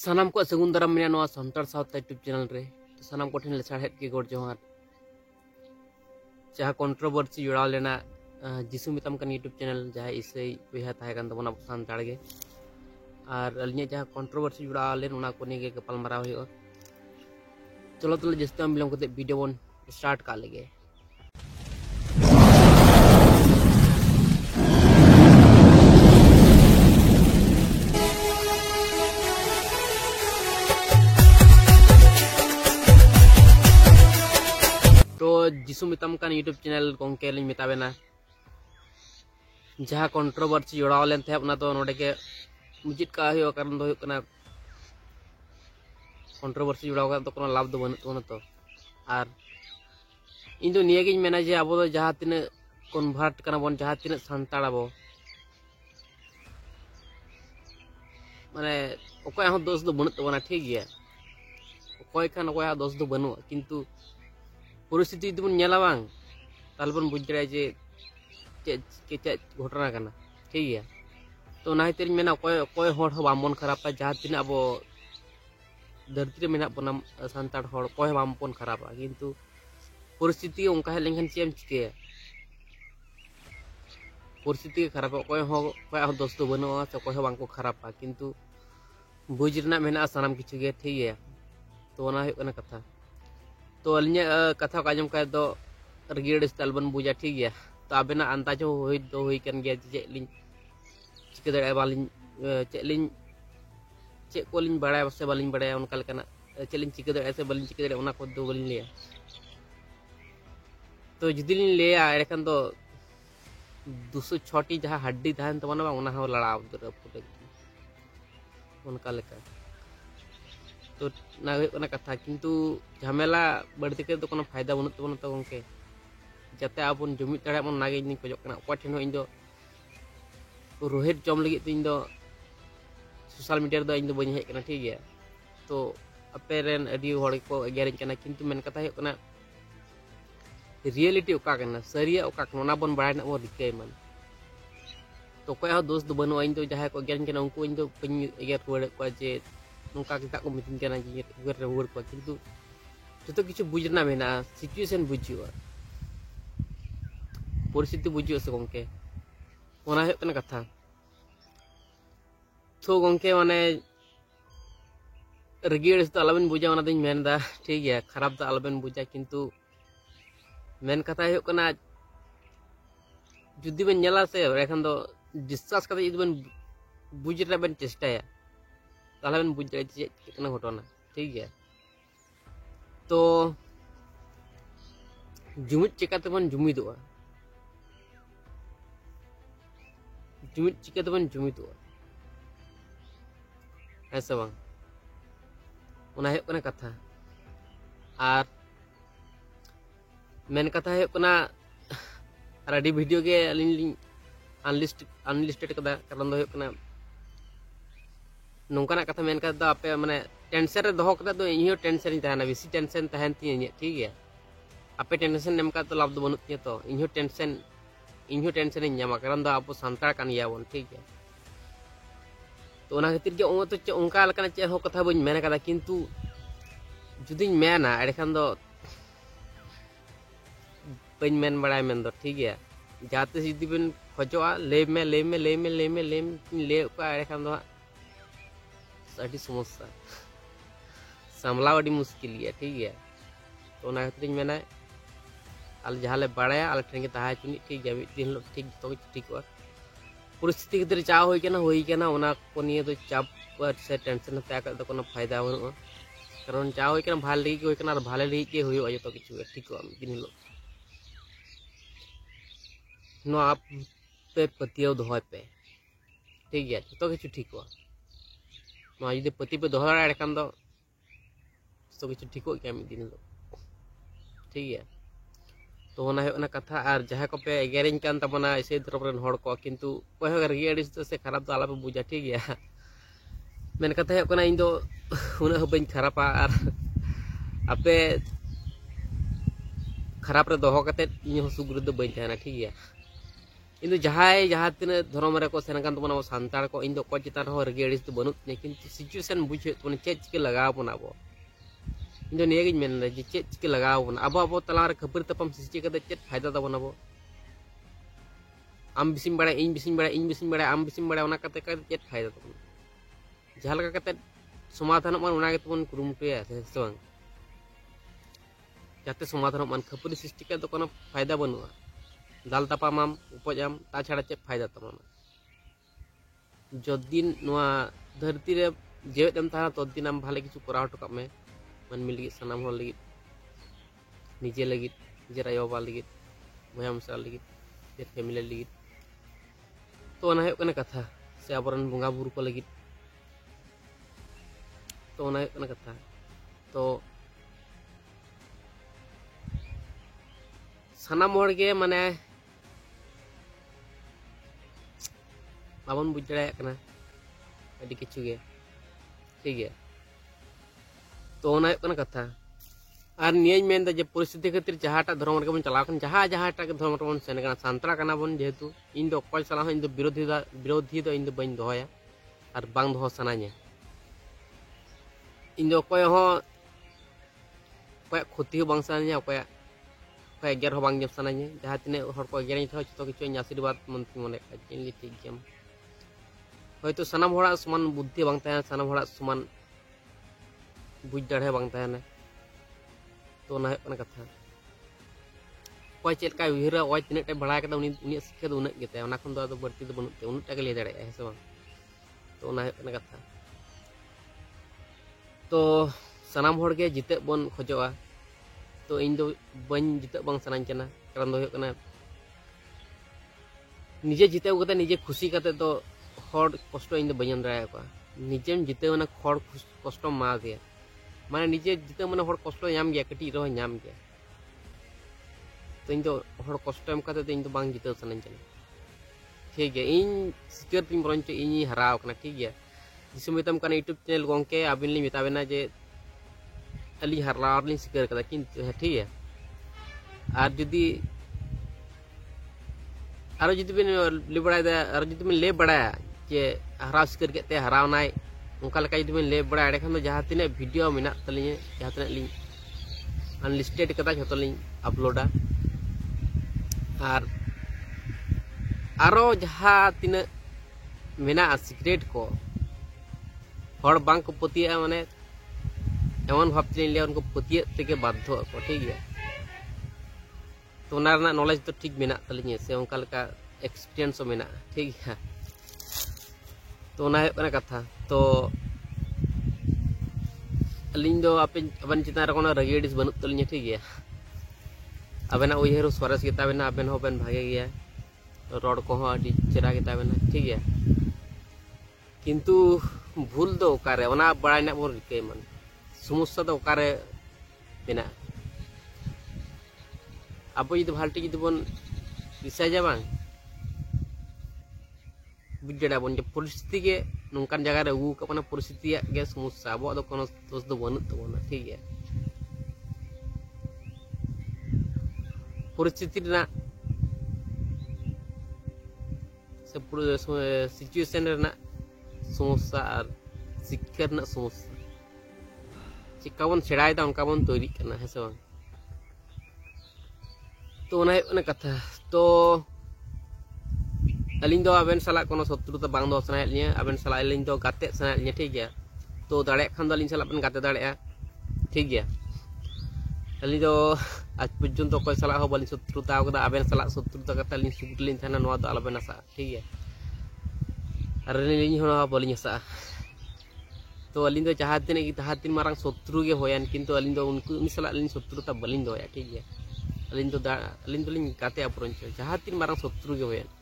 सानाम को सगुन दाराम मेना नोआ संतार साउथ यूट्यूब चैनल रे सानाम को ठेन लेसाड़हेद के गोड़ जोहार जहाँ कंट्रोवर्सी जुड़ा लेना जिसु मितम कन यूट्यूब चैनल जहाँ इसे बेहा ताहे कन तबना सानताड़ गे और अलिया जहाँ कंट्रोवर्सी जुड़ा लेन उना को निगे गपालमाराव हुआ चलो तो जस्ते बिलोंग करते वीडियो बन स्टार्ट कर लेगे। तो जिसु मितम कान यूट्यूब चैनल गोंके लिंग मिताबेना जहाँ कंट्रोवर्सी जोड़ाव लेन थे उना तो नोडे के मुजित का हुआ कारण दो हुकना कंट्रोवर्सी जोड़ाव का तो कोनो लाभ दो बन तो और इन दो निये गिन मेना जे अब दो जहाँ तिने कन्वर्ट करना बन जहाँ तिने संताड़ अब माने ओकोय हो दोष दो बनत बना ठीक गया ओकोय खान ओकोय दोष दो बनु किंतु परिस्थिति बन नेला बांग ताल बन बुझ दड़े जे चे घटना करना ठीक है तो ना हितेर मेना कोई होड़ हो बामबन खराबा जहाँ तीन अब धरती रे मेना बना सानताड़ होड़ कोई बामबन खराबा किंतु परिस्थिति उनका है लेकिन चेम चिके परिस्थिति खराबा कोई दोस्त तो बनुआ से कोई बांग को खराबा किंतु बुझ रना मेना सानाम किछु गे ठीक है तो ना है कथा तो अलिया कथा को आजम का दो रगिड़ तलबन बुझा ठीक है तो आबेना अंदाज हो दो हुई कन गया चेलिन चिके दड़े बालिन चेलिन चे को लिन बड़ा से बालिन बड़ा उनका लेकना चेलिन चिके दड़े से बालिन चिके दड़े उना को दो बालिन लिया तो जुदी लिन लिया एरकन तो 206 जहां हड्डी धान तो बना उना हो लड़ा उधर पुटे उनका लेका तो ना होना कथा किंतु झमेला बढ़ती के तो कोनो फायदा बनुत तबन तो गंके जाते आपन जुमित तड़े मन नागे इन खोजो कना ओपा ठेन इन दो रोहित जम लगी तो इन दो सोशल मीडिया दो इन दो बनी हेक कना ठीक है तो अपे रेन अडी होड़ को एगेरिन कना किंतु मेन कथा हेक कना रियलिटी ओका कना सरिया ओका कना बन बड़ाय ना वो रिके मन तो कोई हो दोस्त दो बनु इन दो जहां को एगेरिन कना उनको इन दो पኝ एगेर कोड़े को जे नौका के को मिथिन कना जे रुवर को किंतु जो किछु बुझना मेना सिचुएशन बुझियो परिस्थिति बुझियो से गंके ओना है कना कथा तो गंके माने रगिड़ तो अलबेन बुझा ओना दिन मेनदा ठीक है खराब तो अलबेन बुझा किंतु मेन कथा है कना जुदी बन नेला से एखन दो डिस्कस करते जुदी बन बुझ रे बन चेष्टाया ताला बन बुझ रे चे कना घटना ठीक है तो जुमित चिकाते बन जुमिदोआ जुमित चिकाते बन जुमिदोआ ऐसा बांग उना है कना कथा और मेन कथा है कना रेडी वीडियो के लिंक अनलिस्टेड कदा कारण दो है कना नौकाना कथा मेन कदा आपे माने टेंशन रे दोहो कदा दो इहो टेंशन तहना बेसी टेंशन तहन ती ठीक है आपे टेंशन नेम का तो लाभ दो बनुत ती तो इहो टेंशन ᱧᱟᱢᱟ कारण दो आपो संताड़ कान या बन ठीक है तो ओना खातिर के ओ तो उनका लकना चे हो कथा बन मेन कदा किंतु जुदी मेना एडखान दो बन मेन बड़ाय मेन दो ठीक है जाते जुदी बन खोजोआ ले का एडखान दो अड़ी समस्या सामलाव अड़ी मुश्किल है ठीक है तो ओना खातिर मेना आल जहाले बड़ाया आल ठेन के ताहा चुनी ठीक है दिन ठीक तो ठीक हुआ परिस्थिति खातिर चा होई केना ओना को निये तो चाप पर से टेंशन हता का तो कोनो फायदा बनुआ कारण चा होई केना भाले लगी होई केना भाले लगी के होई जतो किछु ठीक हुआ दिन लो नो आप पे पतियो दोहय पे ठीक है तो किछु ठीक हुआ नो यदि पति पे दोहरा एडखान दो तो किछु ठीक हो क्या दिन लो ठीक है तो ओना है कथा और जहाँ को पे एगेरिंग कान तबना ऐसे तरफ रन होड़ को किंतु कोई हो रगी से खराब तो आलापे बुझा ठीक है मेन कथा है कोना इन दो उना हो बन खराबा और आपे खराब रे दोहो कते इन हो सुग्र दो बन थाना ठीक है इन जहाँ तीन धर्म को सेनकान तबना अब सानतार को इन को चितान रेगे अड़िस तो बनूत किंतु सिचुएशन बुझे तबना चेक चिके लगावन अब इन निये मेन जे चेक चिके लगावन अब अब तला खबर तपम सृष्टि चेक फायदा तबन अब आम बिसिम बड़ा इन बिसिम बड़ा इन बिसिम बड़ा आम बिसिम बड़ा चेक फायदा तबन जहाँ समाधान मन तबन कुरुमुटुया से बांग जाते समाधान मन खपरी सृष्टि का तो फायदा बनूआ दाल तापामाम उपजाम ताछाड़ा चेक फायदा तमाम जदिन धरती रे जेवेदम तहाना तदिन आम भाले किछु कराव टोकाब में मानमी लगित सानाम हर लगित निजे लगित निजे आयो बाबा लगित बया मसा लगित निजे फैमिली लगित तो ओना हुयुग कना कथा से आबरन बंगा बुरु को लगित तो ओना हुयुग कना कथा तो सानाम हर के माने बाबन बुझ दाड़ा अभी किचु गे ठीक है तो ओना हुयुग कना कथा और नियन मेन जे परिस्थिति खातिर जहाँटा धर्म रे बन चलाव जहाँ जहाँटा धर्म रे बन सेन कना सानतरा कना बन जेहेतु इन दो अकय सला इन दो विरोधी दो इन दो बन दोहया और बांग दोह सना냐 इन दो अकय हो अकय क्षति हो बांग सना냐 अकय एगर हो बांग जम सना냐 जहाँ तिने हर को एगर था जतो किछु आशीर्वाद मंत्री मने इन ठीक गया हयतो सानाम हड़ा समान बुद्धि बांग तहना सानाम हड़ा समान बुझ दाड़े बांग तहना तो ओना हुयुग कना कथा अकय चेद का उयहरा अय तिने टे बड़ा कदा उनी शिक्षा दो उनक गेते ओना खन दो बढ़ती दो बनुते उनक टा के लय दाड़े है से बांग तो ओना हुयुग कना कथा तो सानाम हड़ के जिते बन खोजोआ तो इन दो बन जिते बांग सनाኝ कना कारण दो हुयुग कना निजे जिते कते निजे खुशी कते तो हर कष्ट इन दो बयन दाड़ा को निजेम जिते ना हर कष्ट मा दे माने निजे जिते माने हर कष्ट नाम गया कटी रह नाम गया तो इन दो हर कष्ट एम कते तो इन दो बांग जिते सनाኝ कना ठीक है इन सिक्योर पिन बरंच इन हराव कना ठीक है जिसमें मेतम कना यूट्यूब चैनल गोंके आबिन लिं मेताबेना जे अली हराव लिं सिक्योर कदा किंतु ठीक है और जुदी आरो जुदी बिन ले बड़ा आरो जुदी बिन ले बड़ा जे हराव सिक्योर केते हरावनाय उनका लका जुदी बिन ले बड़ा एडे खान जहाँ तीन वीडियो मेना तलिए जहाँ तीन लिं अनलिस्टेड कदा जतो लिं अपलोडा और आरो जहाँ तीन मेना सिक्रेट को हर बांग को पतिया माने एमन भाव ते लिया उनको पतिया तेगे बाध्य को ठीक है तो नॉलेज तो ठीक मेना तलिए से उनका लका एक्सपीरियंस मेना ठीक है तो ओना हुयुग कना कथा तो अलिंग दो अपन चितान रे कोनो रगी अड़िस बनुत तलिए ठीक है अबेना उयहर सरस गेताबेना अबेन होबेन भागे गया रड़ को अभी चेहरा गेताबेना ठीक है किंतु भूल दो ओकारे ओना बड़ायना बन रिकाय मन समस्या दो ओकारे मेना अब जुदी भालटी जुदी बन रिसार्च बांग बुझ दाड़ाबन जे परिस्थिति के नोंकान जगह रे अगू का परिस्थिति के समस्या अब दो कोनो दोष दो बनुत तबना ठीक है परिस्थिति ना से पूरे सिचुएशन रेना समस्या और शिक्षा रेना समस्या चिका बन सेड़ायदा उनका बन तैरी करना है से बांग तो ओना हुयुग कना कथा तो अलिंग दो आबेन साला कोनो शत्रुता बांग दो सनाय लिया आबेन साला अलिंग दो गाते सनाय लिया ठीक है तो दाड़े खान दो अलिंग साला बन गाते दाड़े ठीक है अलिंग दो आज पर्यंत कोई साला हो बलिंग शत्रुता कदा आबेन साला शत्रुता कता अलिंग सुख लिंग थाना नोआ दो आलबेन आसा ठीक है और अलिंग हो बलिंग आसा तो अलिंग दो जहाँ तीन मारंग शत्रु के होयान किंतु अलिंग दो उनको उनी साला अलिंग शत्रुता बलिंग दोया ठीक है अलिंग दो लिंग गाते अपरंच जहाँ तीन मारंग शत्रु के होयान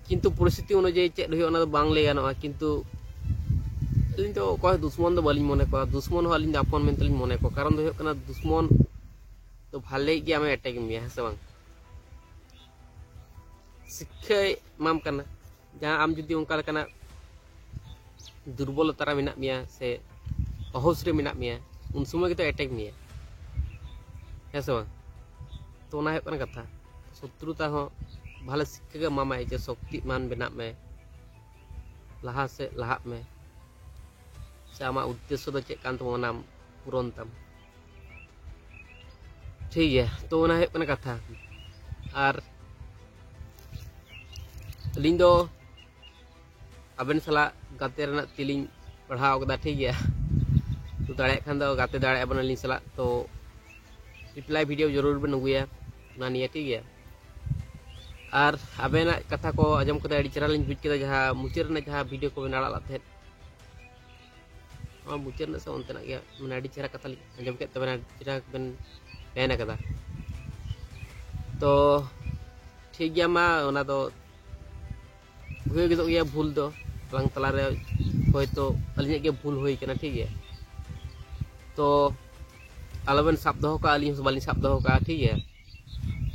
किंतु परिस्थिति अनुयायी चेक हुई बांग लय गानोआ किंतु अलिंग तो कोई दुश्मन दो बालिंग मने को दुश्मन हो अलिंग अपन मेंतलिंग मने को कारण दो हुयुग कना दुश्मन तो भाले गया आमे अटैक मिया है से बांग शिक्षा माम कना जहाँ आम जुदी उनका लकना दुर्बलता मेना मिया से अहोस रे मेना मिया उन समय के तो अटैक मिया है से बांग तो ओना हुयुग कना कथा शत्रुता हो भाले शिक्षा के मामाय जे शक्तिमान बना में लहा से लहा में से आमा उद्देश्य दो चेक कान तमोना पूरण तम ठीक है तो ना है कना कथा और लिंग दो अबेन सला गाते रना तिलिंग पढ़ाव कदा ठीक है तो दाड़े खान दो गाते दाड़े बना लिंग सला तो रिप्लाई वीडियो जरूर बन अगुया ना निया ठीक है और अबेना कथा को आजम कदा अड़ी चरा लिंग बुझ केदा जहां मुचर ना जहां वीडियो को बनाड़ा लाथे मुचर ना से ओनते ना गया माने अड़ी चरा कथा आजम के तबना चरा बन पेना कदा तो ठीक गया मा ओना दो हुए गिदो गया भूल दो लंग तला रे होयतो अलिने के भूल होई कना ठीक है तो आलबन साब दो का अली बाली साब दो का ठीक है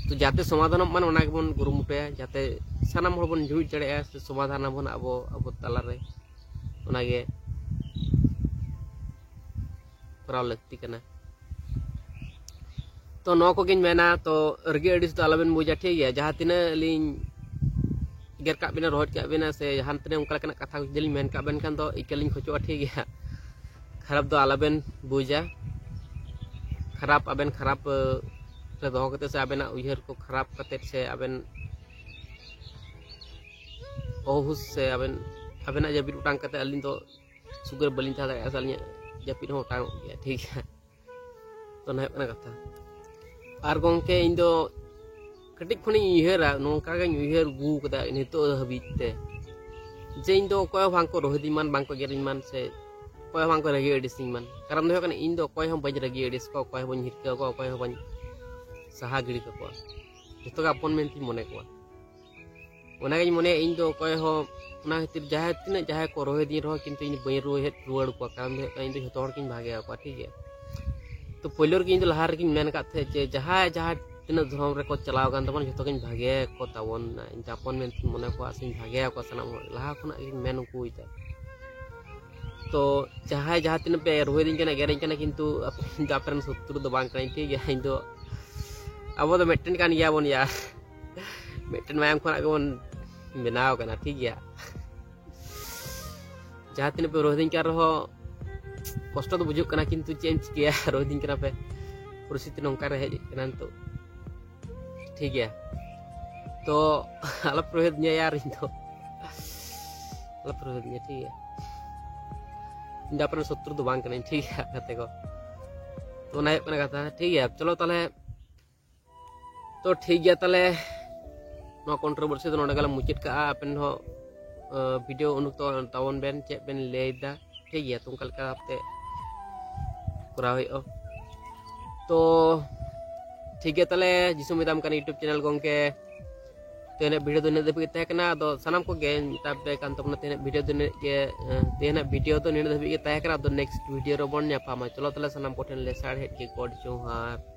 तो जाते समाधान मान ओना के बन गुरुमुटे जाते सानाम हर बन जुई जड़े से समाधान बन अब अब तला रे ओना के कराव लगती कना तो नो को गिन मेना तो रगे अडिस तो आलबन बुझा ठीक है जहां तिना लिंग गेर का बिना रोहट का बिना से जहां तने उनका कना कथा दिल मेन का बन कान तो इकलिंग खोचो ठीक है खराब तो आलबन बुझा खराब अबेन खराब रे दो कते से अबेना उयहर को खराब कते से अबेन ओहुस से अबेना जबिर उटांग कते अलिन तो सुगर बलिन था असलिया जपिर हो उटांग गया ठीक है तो ना कना कथा आर गोंके इन दो कटिक खनि उयहरा नोंका गे उयहर गु कदा नितो हबिते जे इन दो कोय भांग को रोहदी मान भांग को गेरिन मान से कोय भांग को रगी एडिसिंग मान कारण दो कने इन दो कोय हम बज रगी एडिस को कोय बन हिरके को कोय हम बन सहा गिड़ी को जतो का अपन मेंती मने को ओना गे मने इन दो कोय हो ओना हितिर जाहे तिने जाहे को रोहदी रहो किंतु इन बय रोहेत रुवाड़ को कारण दो इन दो जतो हर किन भागे को ठीक है तो पहिलोर के इन दो लहार किन मेन काथे जे जहां जहां तीन धर्म रे को चलाव गान तबन जतो किन भागे को तावन जापन मेन मने को आसिन भागे को सनाम लहा खुना किन मेन को इता तो जहां जहां तीन पे रोहे दिन कना गेरिन कना किंतु जापन शत्रु दो बांग कना ठीक है इन दो अब तो मेटन कान गया बन यार मेटन मायम खुना के बन बनाव कना ठीक है जहां तीन पे रोहे दिन कर रहो कष्ट तो बुझुक कना किंतु चेंज किया रोहे दिन कना पे परिस्थिति नोंका रहे कना तो ठीक है तो अलग रोहित यार इन तो अलग रोहित ठीक है इन अपन शत्रु तो बांग कना ठीक है कते को तो ना कना कथा ठीक है चलो ताले तो ठीक है ताले नो कंट्रोवर्सी तो नोडे गला मुचित का अपन हो वीडियो उनुक तो तावन बेन चे बेन लेदा ठीक है तुम कल का हफ्ते कराव हो तो ठीक है ताले जिसु मिदाम का यूट्यूब चैनल गोंके तेने वीडियो दुने दबि तहे कना दो सनाम को गे ताबे कान तमना तेने वीडियो दुने के तेना वीडियो तो नेने दबि तहे कना दो नेक्स्ट वीडियो रो बन न्यापामा चलो ताले सनाम कोठन ले साड़ हेड के कोड जोहार।